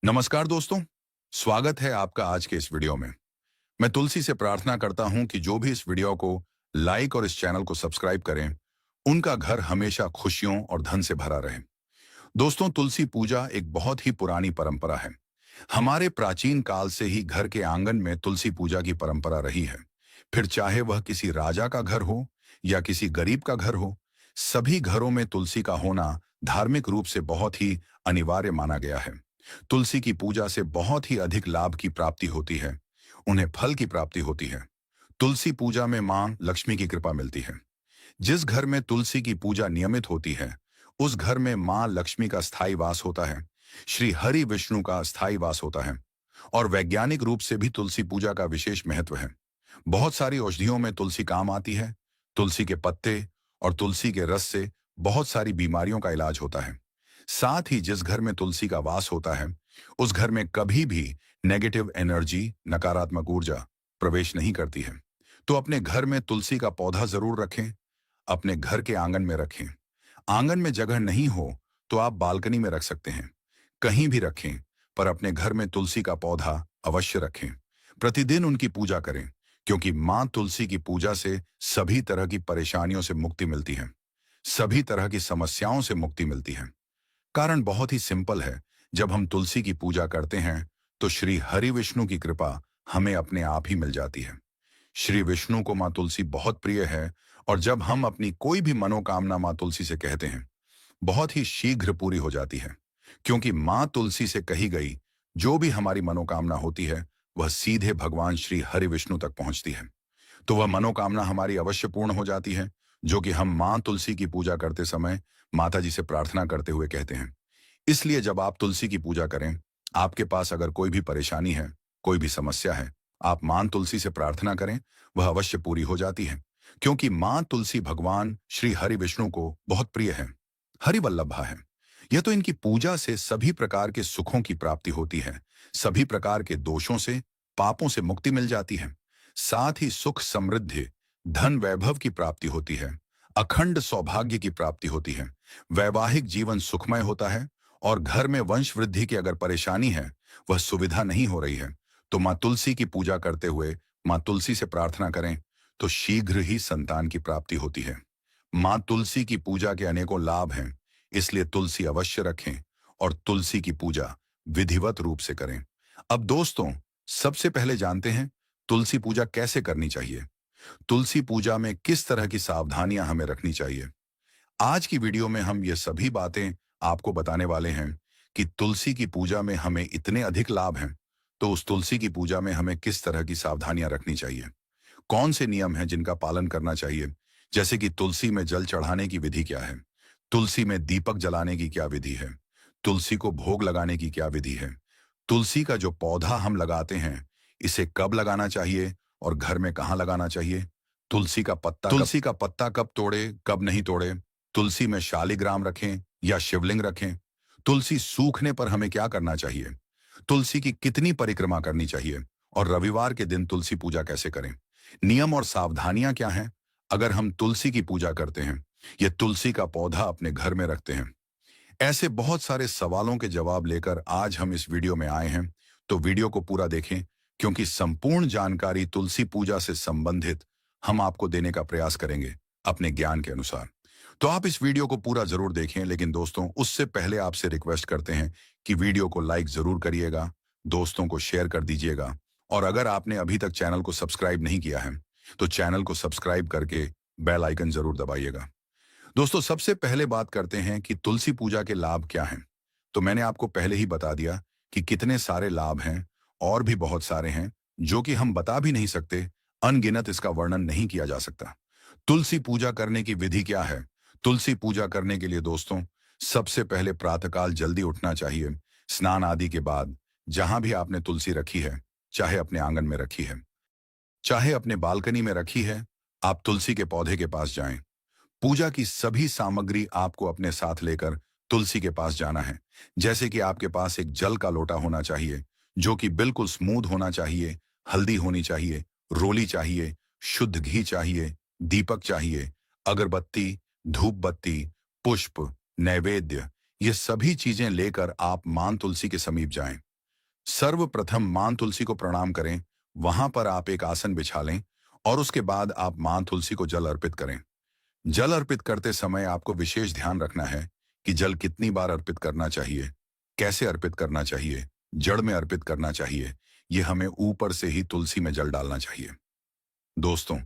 नमस्कार दोस्तों, स्वागत है आपका आज के इस वीडियो में। मैं तुलसी से प्रार्थना करता हूं कि जो भी इस वीडियो को लाइक और इस चैनल को सब्सक्राइब करें, उनका घर हमेशा खुशियों और धन से भरा रहे। दोस्तों, तुलसी पूजा एक बहुत ही पुरानी परंपरा है। हमारे प्राचीन काल से ही घर के आंगन में तुलसी पूजा की परंपरा रही है। फिर चाहे वह किसी राजा का घर हो या किसी गरीब का घर हो, सभी घरों में तुलसी का होना धार्मिक रूप से बहुत ही अनिवार्य माना गया है। तुलसी की पूजा से बहुत ही अधिक लाभ की प्राप्ति होती है, उन्हें फल की प्राप्ति होती है। तुलसी पूजा में मां लक्ष्मी की कृपा मिलती है। जिस घर में तुलसी की पूजा नियमित होती है, उस घर में मां लक्ष्मी का स्थायी वास होता है, श्री हरि विष्णु का स्थायी वास होता है। और वैज्ञानिक रूप से भी तुलसी पूजा का विशेष महत्व है। बहुत सारी औषधियों में तुलसी काम आती है। तुलसी के पत्ते और तुलसी के रस से बहुत सारी बीमारियों का इलाज होता है। साथ ही जिस घर में तुलसी का वास होता है, उस घर में कभी भी नेगेटिव एनर्जी, नकारात्मक ऊर्जा प्रवेश नहीं करती है। तो अपने घर में तुलसी का पौधा जरूर रखें, अपने घर के आंगन में रखें। आंगन में जगह नहीं हो तो आप बालकनी में रख सकते हैं, कहीं भी रखें, पर अपने घर में तुलसी का पौधा अवश्य रखें। प्रतिदिन उनकी पूजा करें, क्योंकि मां तुलसी की पूजा से सभी तरह की परेशानियों से मुक्ति मिलती है, सभी तरह की समस्याओं से मुक्ति मिलती है। कारण बहुत ही सिंपल है। जब हम तुलसी की पूजा करते हैं, तो श्री हरि विष्णु की कृपा हमें अपने आप ही मिल जाती है। श्री विष्णु को मां तुलसी बहुत प्रिय है, और जब हम अपनी कोई भी मनोकामना मां तुलसी से कहते हैं, बहुत ही शीघ्र पूरी हो जाती है। क्योंकि मां तुलसी से कही गई जो भी हमारी मनोकामना होती है, वह सीधे भगवान श्री हरि विष्णु तक पहुंचती है। तो वह मनोकामना हमारी अवश्य पूर्ण हो जाती है, जो कि हम मां तुलसी की पूजा करते समय माता जी से प्रार्थना करते हुए कहते हैं। इसलिए जब आप तुलसी की पूजा करें, आपके पास अगर कोई भी परेशानी है, कोई भी समस्या है, आप मां तुलसी से प्रार्थना करें, वह अवश्य पूरी हो जाती है। क्योंकि मां तुलसी भगवान श्री हरि विष्णु को बहुत प्रिय है, हरिवल्लभा है। यह तो इनकी पूजा से सभी प्रकार के सुखों की प्राप्ति होती है, सभी प्रकार के दोषों से, पापों से मुक्ति मिल जाती है। साथ ही सुख, समृद्धि, धन, वैभव की प्राप्ति होती है, अखंड सौभाग्य की प्राप्ति होती है, वैवाहिक जीवन सुखमय होता है। और घर में वंश वृद्धि की अगर परेशानी है, वह सुविधा नहीं हो रही है, तो मां तुलसी की पूजा करते हुए मां तुलसी से प्रार्थना करें, तो शीघ्र ही संतान की प्राप्ति होती है। मां तुलसी की पूजा के अनेकों लाभ हैं, इसलिए तुलसी अवश्य रखें और तुलसी की पूजा विधिवत रूप से करें। अब दोस्तों, सबसे पहले जानते हैं तुलसी पूजा कैसे करनी चाहिए। तुलसी पूजा में किस तरह की सावधानियां हमें रखनी चाहिए। आज की वीडियो में हम ये सभी बातें आपको बताने वाले हैं कि तुलसी की पूजा में हमें इतने अधिक लाभ हैं, तो उस तुलसी की पूजा में हमें किस तरह की सावधानियां रखनी चाहिए, कौन से नियम हैं जिनका पालन करना चाहिए। जैसे कि तुलसी में जल चढ़ाने की विधि क्या है, तुलसी में दीपक जलाने की क्या विधि है, तुलसी को भोग लगाने की क्या विधि है, तुलसी का जो पौधा हम लगाते हैं, इसे कब लगाना चाहिए और घर में कहाँ लगाना चाहिए, तुलसी का पत्ता कब तोड़े, कब नहीं तोड़े, तुलसी में शालिग्राम रखें या शिवलिंग रखें, तुलसी सूखने पर हमें क्या करना चाहिए, तुलसी की कितनी परिक्रमा करनी चाहिए, और रविवार के दिन तुलसी पूजा कैसे करें। नियम और सावधानियां क्या हैं अगर हम तुलसी की पूजा करते हैं या तुलसी का पौधा अपने घर में रखते हैं। ऐसे बहुत सारे सवालों के जवाब लेकर आज हम इस वीडियो में आए हैं, तो वीडियो को पूरा देखें, क्योंकि संपूर्ण जानकारी तुलसी पूजा से संबंधित हम आपको देने का प्रयास करेंगे अपने ज्ञान के अनुसार। तो आप इस वीडियो को पूरा जरूर देखें, लेकिन दोस्तों, उससे पहले आपसे रिक्वेस्ट करते हैं कि वीडियो को लाइक जरूर करिएगा, दोस्तों को शेयर कर दीजिएगा, और अगर आपने अभी तक चैनल को सब्सक्राइब नहीं किया है, तो चैनल को सब्सक्राइब करके बेल आइकन जरूर दबाइएगा। दोस्तों, सबसे पहले बात करते हैं कि तुलसी पूजा के लाभ क्या हैं। तो मैंने आपको पहले ही बता दिया कि कितने सारे लाभ हैं, और भी बहुत सारे हैं जो कि हम बता भी नहीं सकते, अनगिनत, इसका वर्णन नहीं किया जा सकता। तुलसी पूजा करने की विधि क्या है। तुलसी पूजा करने के लिए दोस्तों, सबसे पहले प्रातःकाल जल्दी उठना चाहिए। स्नान आदि के बाद जहां भी आपने तुलसी रखी है, चाहे अपने आंगन में रखी है, चाहे अपने बालकनी में रखी है, आप तुलसी के पौधे के पास जाएं। पूजा की सभी सामग्री आपको अपने साथ लेकर तुलसी के पास जाना है। जैसे कि आपके पास एक जल का लोटा होना चाहिए, जो कि बिल्कुल स्मूथ होना चाहिए, हल्दी होनी चाहिए, रोली चाहिए, शुद्ध घी चाहिए, दीपक चाहिए, अगरबत्ती, धूप बत्ती, पुष्प, नैवेद्य, ये सभी चीजें लेकर आप मां तुलसी के समीप जाएं। सर्वप्रथम मां तुलसी को प्रणाम करें। वहां पर आप एक आसन बिछा लें और उसके बाद आप मां तुलसी को जल अर्पित करें। जल अर्पित करते समय आपको विशेष ध्यान रखना है कि जल कितनी बार अर्पित करना चाहिए, कैसे अर्पित करना चाहिए, जड़ में अर्पित करना चाहिए। यह हमें ऊपर से ही तुलसी में जल डालना चाहिए। दोस्तों,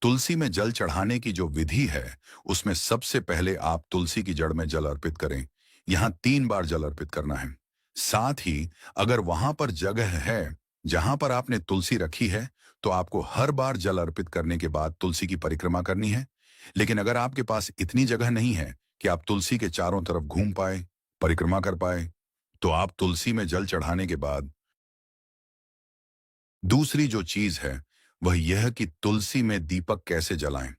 तुलसी में जल चढ़ाने की जो विधि है, उसमें सबसे पहले आप तुलसी की जड़ में जल अर्पित करें। यहां 3 बार जल अर्पित करना है। साथ ही अगर वहां पर जगह है जहां पर आपने तुलसी रखी है, तो आपको हर बार जल अर्पित करने के बाद तुलसी की परिक्रमा करनी है। लेकिन अगर आपके पास इतनी जगह नहीं है कि आप तुलसी के चारों तरफ घूम पाए, परिक्रमा कर पाए, तो आप तुलसी में जल चढ़ाने के बाद दूसरी जो चीज है वह यह कि तुलसी में दीपक कैसे जलाएं।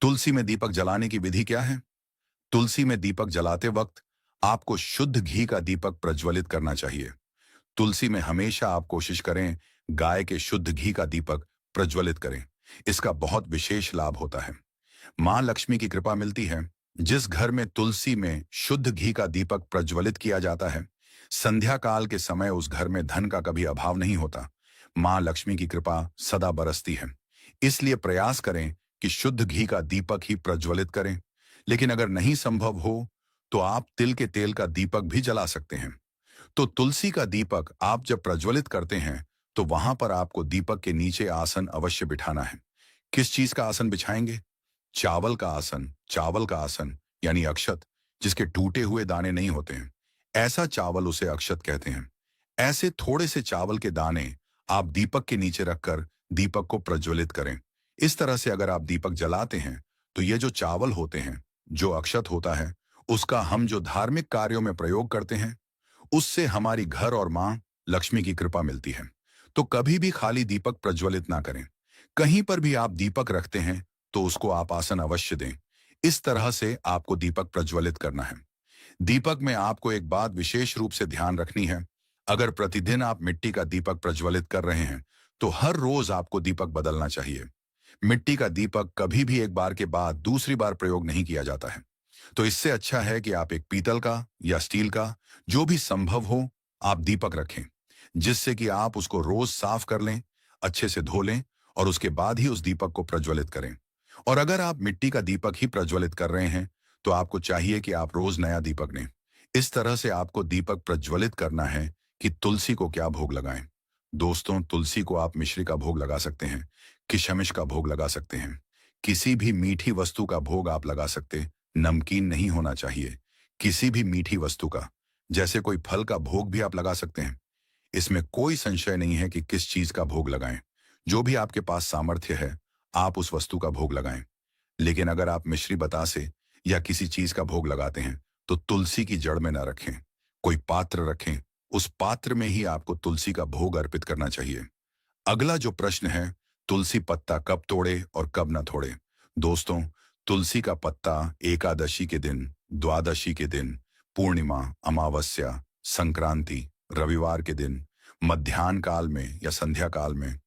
तुलसी में दीपक जलाने की विधि क्या है? तुलसी में दीपक जलाते वक्त आपको शुद्ध घी का दीपक प्रज्वलित करना चाहिए। तुलसी में हमेशा आप कोशिश करें गाय के शुद्ध घी का दीपक प्रज्वलित करें। इसका बहुत विशेष लाभ होता है। मां लक्ष्मी की कृपा मिलती है। जिस घर में तुलसी में शुद्ध घी का दीपक प्रज्वलित किया जाता है, संध्या काल के समय उस घर में धन का कभी अभाव नहीं होता। मां लक्ष्मी की कृपा सदा बरसती है। इसलिए प्रयास करें कि शुद्ध घी का दीपक ही प्रज्वलित करें। लेकिन अगर नहीं संभव हो तो आप तिल के तेल का दीपक भी जला सकते हैं। तो तुलसी का दीपक आप जब प्रज्वलित करते हैं, तो वहां पर आपको दीपक के नीचे आसन अवश्य बिठाना है। किस चीज का आसन बिछाएंगे? चावल का आसन। चावल का आसन यानी अक्षत, जिसके टूटे हुए दाने नहीं होते हैं। ऐसा चावल उसे अक्षत कहते हैं। ऐसे थोड़े से चावल के दाने आप दीपक के नीचे रखकर दीपक को प्रज्वलित करें। इस तरह से अगर आप दीपक जलाते हैं, तो ये जो चावल होते हैं, जो अक्षत होता है, उसका हम जो धार्मिक कार्यों में प्रयोग करते हैं, उससे हमारी घर और मां लक्ष्मी की कृपा मिलती है। तो कभी भी खाली दीपक प्रज्वलित ना करें। कहीं पर भी आप दीपक रखते हैं, तो उसको आप आसन अवश्य दें। इस तरह से आपको दीपक प्रज्वलित करना है। दीपक में आपको एक बात विशेष रूप से ध्यान रखनी है। अगर प्रतिदिन आप मिट्टी का दीपक प्रज्वलित कर रहे हैं, तो हर रोज आपको दीपक बदलना चाहिए। मिट्टी का दीपक कभी भी एक बार के बाद दूसरी बार प्रयोग नहीं किया जाता है। तो इससे अच्छा है कि आप एक पीतल का या स्टील का, जो भी संभव हो, आप दीपक रखें, जिससे कि आप उसको रोज साफ कर लें, अच्छे से धो लें और उसके बाद ही उस दीपक को प्रज्वलित करें। और अगर आप मिट्टी का दीपक ही प्रज्वलित कर रहे हैं, तो आपको चाहिए कि आप रोज नया दीपक लें। इस तरह से आपको दीपक प्रज्वलित करना है कि तुलसी को क्या भोग लगाएं। दोस्तों, तुलसी को आप मिश्री का भोग लगा सकते हैं, किशमिश का भोग लगा सकते हैं, किसी भी मीठी वस्तु का भोग आप लगा सकते। नमकीन नहीं होना चाहिए, किसी भी मीठी वस्तु का, जैसे कोई फल का भोग भी आप लगा सकते हैं। इसमें कोई संशय नहीं है कि किस चीज का भोग लगाएं। जो भी आपके पास सामर्थ्य है, आप उस वस्तु का भोग लगाएं। लेकिन अगर आप मिश्री बतासे या किसी चीज का भोग लगाते हैं, तो तुलसी की जड़ में ना रखें। कोई पात्र रखें, उस पात्र में ही आपको तुलसी का भोग अर्पित करना चाहिए। अगला जो प्रश्न है, तुलसी पत्ता कब तोड़े और कब न तोड़े। दोस्तों, तुलसी का पत्ता एकादशी के दिन, द्वादशी के दिन, पूर्णिमा, अमावस्या, संक्रांति, रविवार के दिन, मध्याह्न काल में या संध्या काल में,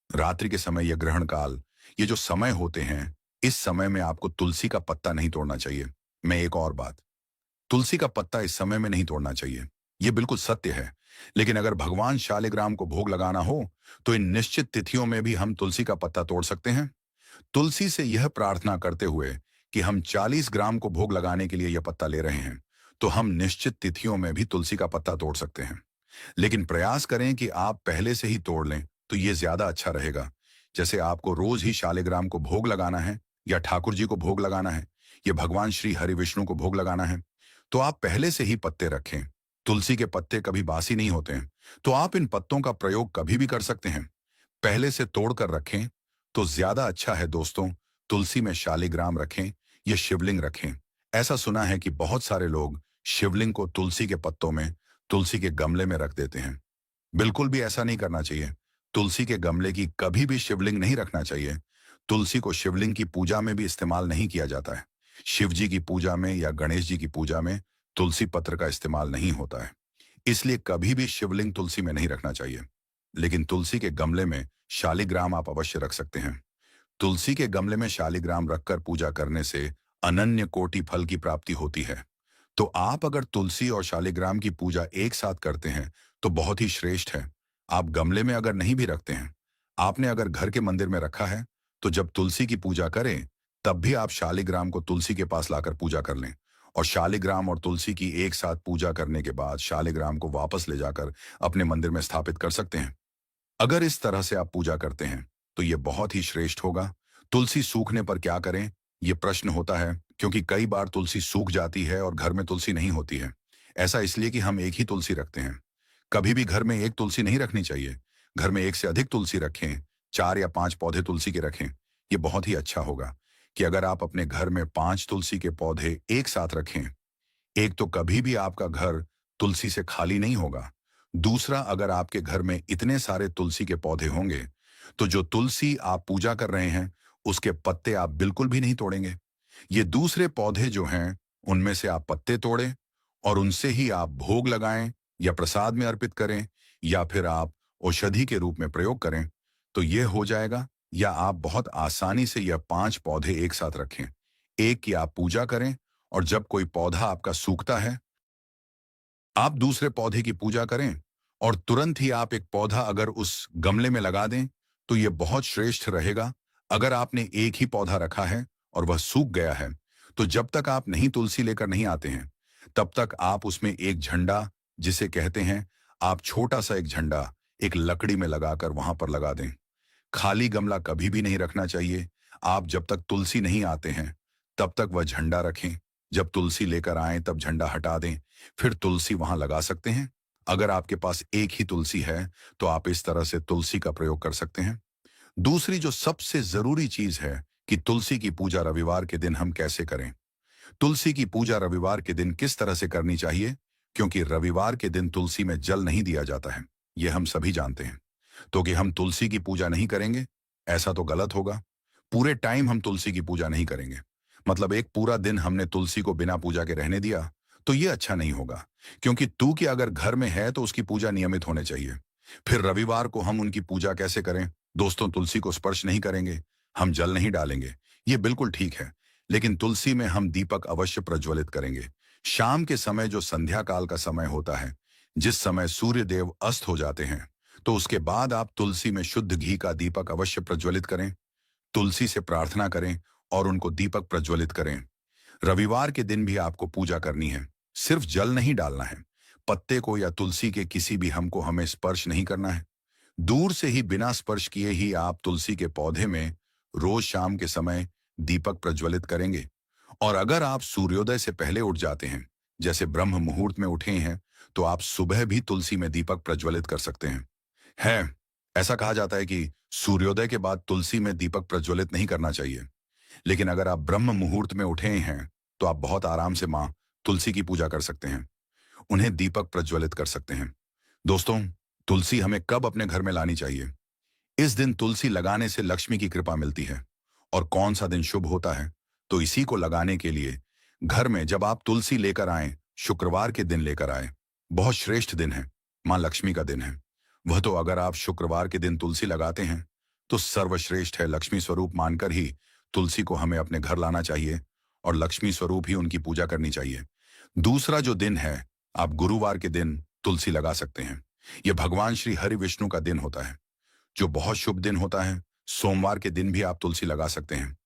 रात्रि के समय या ग्रहण काल, ये जो समय होते हैं, इस समय में आपको तुलसी का पत्ता नहीं तोड़ना चाहिए। मैं एक और बात, तुलसी का पत्ता इस समय में नहीं तोड़ना चाहिए, ये बिल्कुल सत्य है। लेकिन अगर भगवान शालिग्राम को भोग लगाना हो, तो इन निश्चित तिथियों में भी हम तुलसी का पत्ता तोड़ सकते हैं। तुलसी से यह प्रार्थना करते हुए कि हम 40 ग्राम को भोग लगाने के लिए यह पत्ता ले रहे हैं, तो हम निश्चित तिथियों में भी तुलसी का पत्ता तोड़ सकते हैं। लेकिन प्रयास करें कि आप पहले से ही तोड़ लें, तो ये ज्यादा अच्छा रहेगा। जैसे आपको रोज ही शालिग्राम को भोग लगाना है या ठाकुर जी को भोग लगाना है या भगवान श्री हरि विष्णु को भोग लगाना है, तो आप पहले से ही पत्ते रखें। तुलसी के पत्ते कभी बासी नहीं होते हैं, तो आप इन पत्तों का प्रयोग कभी भी कर सकते हैं। पहले से तोड़कर रखें तो ज्यादा अच्छा है। दोस्तों, तुलसी में शालिग्राम रखें या शिवलिंग रखें। ऐसा सुना है कि बहुत सारे लोग शिवलिंग को तुलसी के पत्तों में, तुलसी के गमले में रख देते हैं। बिल्कुल भी ऐसा नहीं करना चाहिए। तुलसी के गमले की कभी भी शिवलिंग नहीं रखना चाहिए। तुलसी को शिवलिंग की पूजा में भी इस्तेमाल नहीं किया जाता है। शिव जी की पूजा में या गणेश जी की पूजा में तुलसी पत्र का इस्तेमाल नहीं होता है। इसलिए कभी भी शिवलिंग तुलसी में नहीं रखना चाहिए। लेकिन तुलसी के गमले में शालिग्राम आप अवश्य रख सकते हैं। तुलसी के गमले में शालिग्राम रखकर पूजा करने से अनन्य कोटि फल की प्राप्ति होती है। तो आप अगर तुलसी और शालिग्राम की पूजा एक साथ करते हैं, तो बहुत ही श्रेष्ठ है। आप गमले में अगर नहीं भी रखते हैं, आपने अगर घर के मंदिर में रखा है, तो जब तुलसी की पूजा करें, तब भी आप शालिग्राम को तुलसी के पास लाकर पूजा कर लें। और शालिग्राम और तुलसी की एक साथ पूजा करने के बाद शालिग्राम को वापस ले जाकर अपने मंदिर में स्थापित कर सकते हैं। अगर इस तरह से आप पूजा करते हैं, तो ये बहुत ही श्रेष्ठ होगा। तुलसी सूखने पर क्या करें? ये प्रश्न होता है, क्योंकि कई बार तुलसी सूख जाती है और घर में तुलसी नहीं होती है। ऐसा इसलिए कि हम एक ही तुलसी रखते हैं। कभी भी घर में एक तुलसी नहीं रखनी चाहिए। घर में एक से अधिक तुलसी रखें, 4 या 5 पौधे तुलसी के रखें। ये बहुत ही अच्छा होगा कि अगर आप अपने घर में 5 तुलसी के पौधे एक साथ रखें। एक तो कभी भी आपका घर तुलसी से खाली नहीं होगा। दूसरा, अगर आपके घर में इतने सारे तुलसी के पौधे होंगे, तो जो तुलसी आप पूजा कर रहे हैं, उसके पत्ते आप बिल्कुल भी नहीं तोड़ेंगे। ये दूसरे पौधे जो हैं, उनमें से आप पत्ते तोड़ें और उनसे ही आप भोग लगाएं या प्रसाद में अर्पित करें या फिर आप औषधि के रूप में प्रयोग करें, तो ये हो जाएगा। या आप बहुत आसानी से यह 5 पौधे एक साथ रखें। एक की आप पूजा करें और जब कोई पौधा आपका सूखता है, आप दूसरे पौधे की पूजा करें और तुरंत ही आप एक पौधा अगर उस गमले में लगा दें, तो यह बहुत श्रेष्ठ रहेगा। अगर आपने एक ही पौधा रखा है और वह सूख गया है, तो जब तक आप नहीं तुलसी लेकर नहीं आते हैं, तब तक आप उसमें एक झंडा, जिसे कहते हैं, आप छोटा सा एक झंडा एक लकड़ी में लगाकर वहां पर लगा दें। खाली गमला कभी भी नहीं रखना चाहिए। आप जब तक तुलसी नहीं आते हैं, तब तक वह झंडा रखें। जब तुलसी लेकर आएं, तब झंडा हटा दें, फिर तुलसी वहां लगा सकते हैं। अगर आपके पास एक ही तुलसी है, तो आप इस तरह से तुलसी का प्रयोग कर सकते हैं। दूसरी जो सबसे जरूरी चीज है कि तुलसी की पूजा रविवार के दिन हम कैसे करें। तुलसी की पूजा रविवार के दिन किस तरह से करनी चाहिए, क्योंकि रविवार के दिन तुलसी में जल नहीं दिया जाता है, यह हम सभी जानते हैं। तो कि हम तुलसी की पूजा नहीं करेंगे, ऐसा तो गलत होगा। पूरे टाइम हम तुलसी की पूजा नहीं करेंगे, मतलब एक पूरा दिन हमने तुलसी को बिना पूजा के रहने दिया, तो ये अच्छा नहीं होगा। क्योंकि तू की अगर घर में है, तो उसकी पूजा नियमित होने चाहिए। फिर रविवार को हम उनकी पूजा कैसे करें? दोस्तों, तुलसी को स्पर्श नहीं करेंगे, हम जल नहीं डालेंगे, ये बिल्कुल ठीक है। लेकिन तुलसी में हम दीपक अवश्य प्रज्वलित करेंगे। शाम के समय, जो संध्या काल का समय होता है, जिस समय सूर्य देव अस्त हो जाते हैं, तो उसके बाद आप तुलसी में शुद्ध घी का दीपक अवश्य प्रज्वलित करें। तुलसी से प्रार्थना करें और उनको दीपक प्रज्वलित करें। रविवार के दिन भी आपको पूजा करनी है, सिर्फ जल नहीं डालना है। पत्ते को या तुलसी के किसी भी हम को हमें स्पर्श नहीं करना है। दूर से ही बिना स्पर्श किए ही आप तुलसी के पौधे में रोज शाम के समय दीपक प्रज्वलित करेंगे। और अगर आप सूर्योदय से पहले उठ जाते हैं, जैसे ब्रह्म मुहूर्त में उठे हैं, तो आप सुबह भी तुलसी में दीपक प्रज्वलित कर सकते हैं। है ऐसा कहा जाता है कि सूर्योदय के बाद तुलसी में दीपक प्रज्वलित नहीं करना चाहिए। लेकिन अगर आप ब्रह्म मुहूर्त में उठे हैं, तो आप बहुत आराम से माँ तुलसी की पूजा कर सकते हैं, उन्हें दीपक प्रज्वलित कर सकते हैं। दोस्तों, तुलसी हमें कब अपने घर में लानी चाहिए? इस दिन तुलसी लगाने से लक्ष्मी की कृपा मिलती है। और कौन सा दिन शुभ होता है? तो इसी को लगाने के लिए घर में जब आप तुलसी लेकर आए, शुक्रवार के दिन लेकर आए। बहुत श्रेष्ठ दिन है, माँ लक्ष्मी का दिन है। वह तो अगर आप शुक्रवार के दिन तुलसी लगाते हैं, तो सर्वश्रेष्ठ है। लक्ष्मी स्वरूप मानकर ही तुलसी को हमें अपने घर लाना चाहिए और लक्ष्मी स्वरूप ही उनकी पूजा करनी चाहिए। दूसरा जो दिन है, आप गुरुवार के दिन तुलसी लगा सकते हैं। यह भगवान श्री हरि विष्णु का दिन होता है, जो बहुत शुभ दिन होता है। सोमवार के दिन भी आप तुलसी लगा सकते हैं।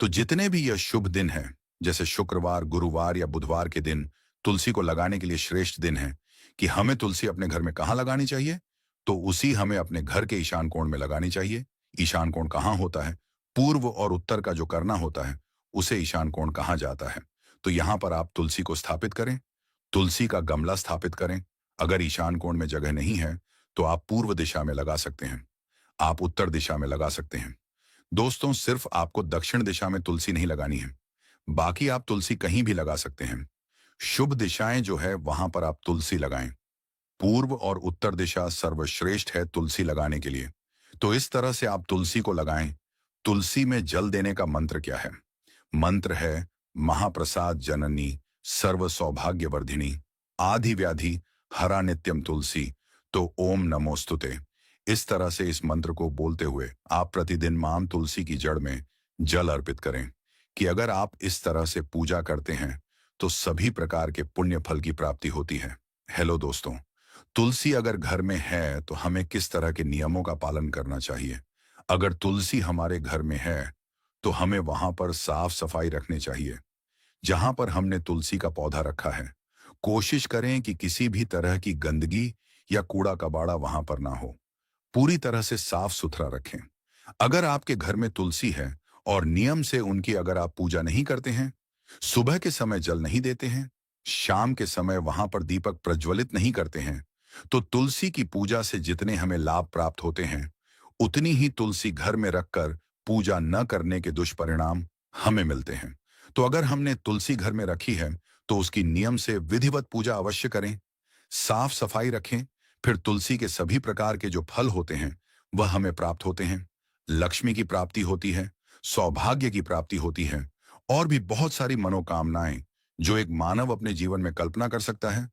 तो जितने भी यह शुभ दिन है, जैसे शुक्रवार, गुरुवार या बुधवार के दिन तुलसी को लगाने के लिए श्रेष्ठ दिन है। कि हमें तुलसी अपने घर में कहाँ लगानी चाहिए? तो उसी हमें अपने घर के ईशान कोण में लगानी चाहिए। ईशान कोण कहाँ होता है? पूर्व और उत्तर का जो करना होता है, उसे ईशान कोण कहा जाता है। तो यहाँ पर आप तुलसी को स्थापित करें, तुलसी का गमला स्थापित करें। अगर ईशान कोण में जगह नहीं है, तो आप पूर्व दिशा में लगा सकते हैं, आप उत्तर दिशा में लगा सकते हैं। दोस्तों, सिर्फ आपको दक्षिण दिशा में तुलसी नहीं लगानी है, बाकी आप तुलसी कहीं भी लगा सकते हैं। शुभ दिशाएं जो है, वहां पर आप तुलसी लगाएं। पूर्व और उत्तर दिशा सर्वश्रेष्ठ है तुलसी लगाने के लिए। तो इस तरह से आप तुलसी को लगाएं। तुलसी में जल देने का मंत्र क्या है? मंत्र है, महाप्रसाद जननी सर्व सौभाग्यवर्धिनी आदि व्याधि हरा नित्यम तुलसी। तो ओम नमोस्तुते। इस तरह से इस मंत्र को बोलते हुए आप प्रतिदिन मां तुलसी की जड़ में जल अर्पित करें। कि अगर आप इस तरह से पूजा करते हैं, तो सभी प्रकार के पुण्य फल की प्राप्ति होती है। हेलो दोस्तों, तुलसी अगर घर में है तो हमें किस तरह के नियमों का पालन करना चाहिए? अगर तुलसी हमारे घर में है तो हमें वहां पर साफ सफाई रखनी चाहिए। जहां पर हमने तुलसी का पौधा रखा है, कोशिश करें कि किसी भी तरह की गंदगी या कूड़ा कबाड़ा वहां पर ना हो। पूरी तरह से साफ सुथरा रखें। अगर आपके घर में तुलसी है और नियम से उनकी अगर आप पूजा नहीं करते हैं, सुबह के समय जल नहीं देते हैं, शाम के समय वहां पर दीपक प्रज्वलित नहीं करते हैं, तो तुलसी की पूजा से जितने हमें लाभ प्राप्त होते हैं, उतनी ही तुलसी घर में रखकर पूजा न करने के दुष्परिणाम हमें मिलते हैं। तो अगर हमने तुलसी घर में रखी है, तो उसकी नियम से विधिवत पूजा अवश्य करें, साफ सफाई रखें। फिर तुलसी के सभी प्रकार के जो फल होते हैं, वह हमें प्राप्त होते हैं। लक्ष्मी की प्राप्ति होती है, सौभाग्य की प्राप्ति होती है और भी बहुत सारी मनोकामनाएं जो एक मानव अपने जीवन में कल्पना कर सकता है,